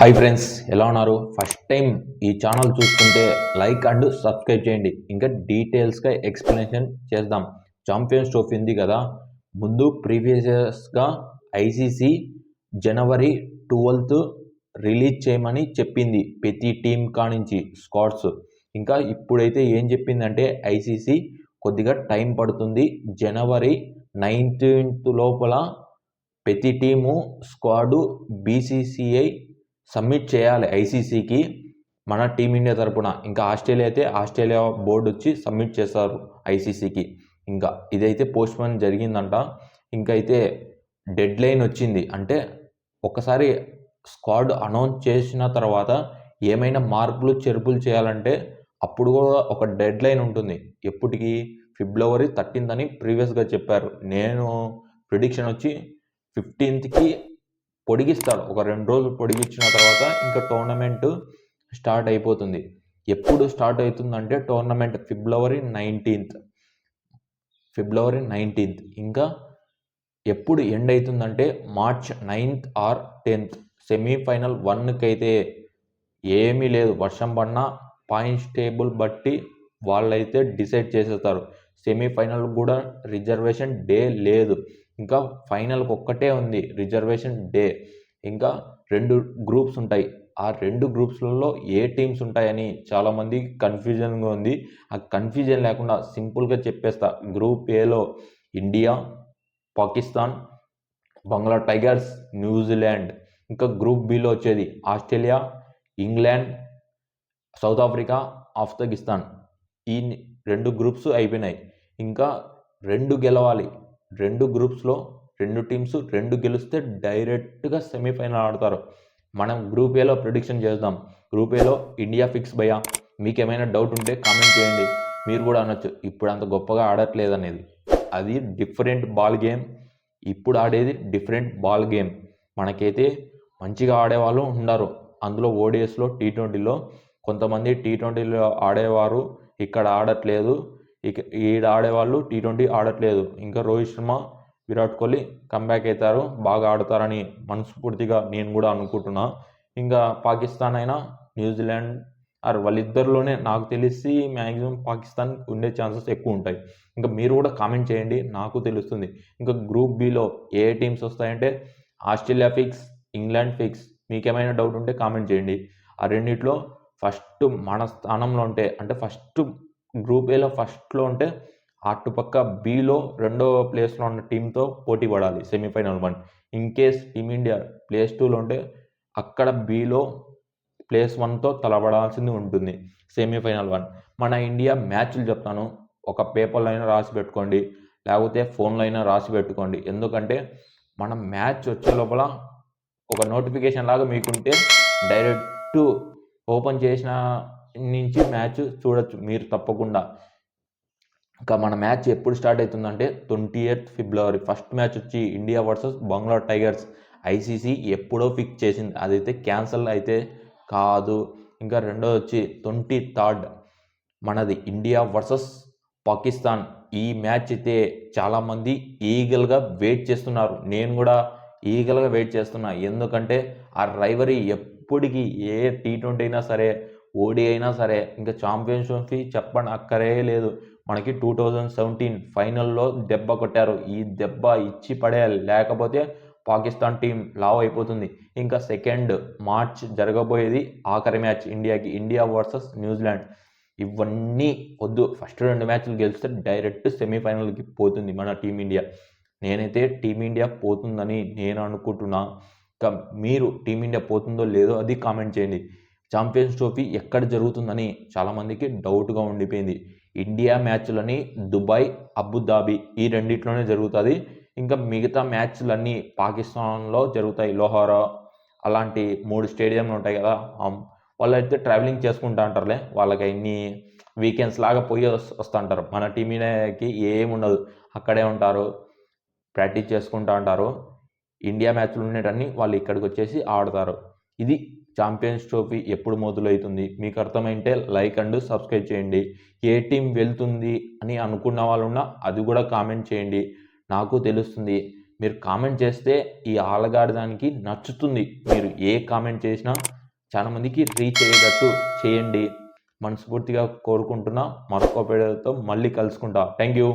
Hi friends, ఎలా ఉన్నారు? First time ఈ ఛానల్ చూస్తుంటే లైక్ అండ్ సబ్స్క్రైబ్ చేయండి. ఇంకా డీటెయిల్స్గా ఎక్స్ప్లెనేషన్ చేద్దాం. ఛాంపియన్స్ ట్రోఫీ ఉంది కదా, ముందు ప్రీవియస్గా ఐసీసీ జనవరి 12 రిలీజ్ చేయమని చెప్పింది ప్రతి టీం కానించి స్క్వాడ్స్. ఇంకా ఇప్పుడైతే ఏం చెప్పిందంటే ఐసీసీ కొద్దిగా టైం పడుతుంది, జనవరి 19 లోపల ప్రతి టీము స్క్వాడు బీసీసీఐ సబ్మిట్ చేయాలి ఐసీసీకి మన టీమిండియా తరపున. ఇంకా ఆస్ట్రేలియా అయితే ఆస్ట్రేలియా బోర్డు వచ్చి సబ్మిట్ చేస్తారు ఐసీసీకి. ఇంకా ఇదైతే పోస్ట్పోన్ జరిగిందంట. ఇంకా అయితే డెడ్ లైన్ వచ్చింది. అంటే ఒకసారి స్క్వాడ్ అనౌన్స్ చేసిన తర్వాత ఏమైనా మార్పులు చెరుపులు చేయాలంటే అప్పుడు కూడా ఒక డెడ్ లైన్ ఉంటుంది. ఎప్పటికి? ఫిబ్రవరి 13 అని ప్రీవియస్గా చెప్పారు. నేను ప్రిడిక్షన్ వచ్చి 15కి పొడిగిస్తాడు. ఒక 2 రోజులు పొడిగించిన తర్వాత ఇంకా టోర్నమెంట్ స్టార్ట్ అయిపోతుంది. ఎప్పుడు స్టార్ట్ అవుతుందంటే టోర్నమెంట్ ఫిబ్రవరి 19th. ఇంకా ఎప్పుడు ఎండ్ అవుతుందంటే March 9th are 10th. Semi-final 1కి అయితే ఏమీ లేదు, వర్షం పడినా పాయింట్స్ టేబుల్ బట్టి వాళ్ళైతే డిసైడ్ చేసేస్తారు. సెమీఫైనల్ కూడా రిజర్వేషన్ డే లేదు. ఇంకా ఫైనల్కి ఒక్కటే ఉంది రిజర్వేషన్ డే. ఇంకా 2 గ్రూప్స్ ఉంటాయి. ఆ 2 గ్రూప్స్లలో ఏ టీమ్స్ ఉంటాయని చాలామంది కన్ఫ్యూజన్గా ఉంది. ఆ కన్ఫ్యూజన్ లేకుండా సింపుల్గా చెప్పేస్తా. గ్రూప్ ఏలో ఇండియా, పాకిస్తాన్, బంగ్లా టైగర్స్, న్యూజిలాండ్. ఇంకా గ్రూప్ బిలో వచ్చేది Australia, England, south Africa, Afghanistan. ఈ 2 గ్రూప్స్ అయిపోయినాయి. ఇంకా 2 గెలవాలి. 2 గ్రూప్స్లో 2 టీమ్స్ 2 గెలిస్తే డైరెక్ట్గా సెమీఫైనల్ ఆడతారు. మనం గ్రూప్ ఏలో ప్రిడిక్షన్ చేద్దాం. గ్రూప్ ఏలో ఇండియా ఫిక్స్ భయ్యా. మీకు ఏమైనా డౌట్ ఉంటే కామెంట్ చేయండి. మీరు కూడా అనొచ్చు ఇప్పుడు అంత గొప్పగా ఆడట్లేదు అనేది. అది డిఫరెంట్ బాల్ గేమ్. ఇప్పుడు ఆడేది డిఫరెంట్ బాల్ గేమ్. మనకైతే మంచిగా ఆడేవాళ్ళు ఉన్నారు. అందులో ఓడిఎస్లో, టీ20లో కొంతమంది టీ20లో ఆడేవారు ఇక్కడ ఆడట్లేదు. ఈడ ఆడేవాళ్ళు టీ20 ఆడట్లేదు. ఇంకా రోహిత్ శర్మ, విరాట్ కోహ్లీ కంబ్యాక్ అవుతారు, బాగా ఆడతారని మనస్ఫూర్తిగా నేను కూడా అనుకుంటున్నా. ఇంకా పాకిస్తాన్ అయినా న్యూజిలాండ్ వాళ్ళిద్దరిలోనే నాకు తెలిసి మ్యాక్సిమం పాకిస్తాన్ ఉండే ఛాన్సెస్ ఎక్కువ ఉంటాయి. ఇంకా మీరు కూడా కామెంట్ చేయండి, నాకు తెలుస్తుంది. ఇంకా గ్రూప్ బిలో ఏ టీమ్స్ వస్తాయంటే ఆస్ట్రేలియా ఫిక్స్, ఇంగ్లాండ్ ఫిక్స్. మీకేమైనా డౌట్ ఉంటే కామెంట్ చేయండి. ఆ రెండిట్లో ఫస్ట్ మన స్థానంలో ఉంటే, అంటే ఫస్ట్ గ్రూప్ ఏలో ఫస్ట్లో ఉంటే అటుపక్క బిలో 2వ ప్లేస్లో ఉన్న టీంతో పోటీ పడాలి semi-final 1. In case team India place 2లో ఉంటే అక్కడ బిలో ప్లేస్ 1తో తలపడాల్సింది ఉంటుంది సెమీఫైనల్ 1. మన ఇండియా మ్యాచ్లు చెప్తాను, ఒక పేపర్లో అయినా రాసి పెట్టుకోండి, లేకపోతే ఫోన్లో అయినా రాసి పెట్టుకోండి. ఎందుకంటే మనం మ్యాచ్ వచ్చే లోపల ఒక నోటిఫికేషన్ లాగా మీకుంటే డైరెక్ట్ ఓపెన్ చేసిన నుంచి మ్యాచ్ చూడొచ్చు మీరు తప్పకుండా. ఇంకా మన మ్యాచ్ ఎప్పుడు స్టార్ట్ అవుతుందంటే 28th ఫిబ్రవరి. ఫస్ట్ మ్యాచ్ వచ్చి ఇండియా వర్సెస్ బంగ్లా టైగర్స్. ఐసీసీ ఎప్పుడో ఫిక్స్ చేసింది, అదైతే క్యాన్సల్ అయితే కాదు. ఇంకా రెండోది వచ్చి 23rd మనది ఇండియా వర్సెస్ పాకిస్తాన్. ఈ మ్యాచ్ అయితే చాలామంది ఈగల్గా వెయిట్ చేస్తున్నారు. నేను కూడా ఈగల్గా వెయిట్ చేస్తున్నా. ఎందుకంటే ఆ రైవరీ ఎప్పటికీ ఏ టీ20 అయినా సరే, ఓడి అయినా సరే, ఇంకా ఛాంపియన్స్ ట్రోఫీ చెప్పని అక్కరే లేదు. మనకి 2017 ఫైనల్లో దెబ్బ కొట్టారు. ఈ దెబ్బ ఇచ్చి పడేయాలి, లేకపోతే పాకిస్తాన్ టీం లావ్ అయిపోతుంది. ఇంకా 2nd మార్చ్ జరగబోయేది ఆఖరి మ్యాచ్ ఇండియాకి, ఇండియా వర్సెస్ న్యూజిలాండ్. ఇవన్నీ వద్దు, ఫస్ట్ 2 మ్యాచ్లు గెలిస్తే డైరెక్ట్ సెమీఫైనల్కి పోతుంది మన టీమిండియా. నేనైతే టీమిండియా పోతుందని నేను అనుకుంటున్నా. ఇంకా మీరు టీమిండియా పోతుందో లేదో అది కామెంట్ చేయండి. ఛాంపియన్స్ ట్రోఫీ ఎక్కడ జరుగుతుందని చాలామందికి డౌట్గా ఉండిపోయింది. ఇండియా మ్యాచ్లని దుబాయ్, అబుదాబి ఈ రెండిట్లోనే జరుగుతుంది. ఇంకా మిగతా మ్యాచ్లన్నీ పాకిస్తాన్లో జరుగుతాయి. లోహారా అలాంటి 3 స్టేడియంలు ఉంటాయి కదా, వాళ్ళైతే ట్రావెలింగ్ చేసుకుంటా అంటారులే. వాళ్ళకి అన్ని వీకెండ్స్ లాగా పోయి వస్తుంటారు. మన టీంకి ఏముండదు, అక్కడే ఉంటారు, ప్రాక్టీస్ చేసుకుంటా ఉంటారు. ఇండియా మ్యాచ్లు ఉండేటన్ని వాళ్ళు ఇక్కడికి వచ్చేసి ఆడతారు. ఇది ఛాంపియన్స్ ట్రోఫీ ఎప్పుడు మొదలవుతుంది మీకు అర్థమైంటే లైక్ అండ్ సబ్స్క్రైబ్ చేయండి. ఏ టీం వెళ్తుంది అని అనుకున్న వాళ్ళు ఉన్నా అది కూడా కామెంట్ చేయండి, నాకు తెలుస్తుంది. మీరు కామెంట్ చేస్తే ఈ ఆలగాడదానికి నచ్చుతుంది. మీరు ఏ కామెంట్ చేసినా చాలా మందికి రీచ్ అయ్యేటట్టు చేయండి. మనస్ఫూర్తిగా కోరుకుంటున్నా. మరొక వీడియోతో మళ్ళీ కలుసుకుంటా. Thank you.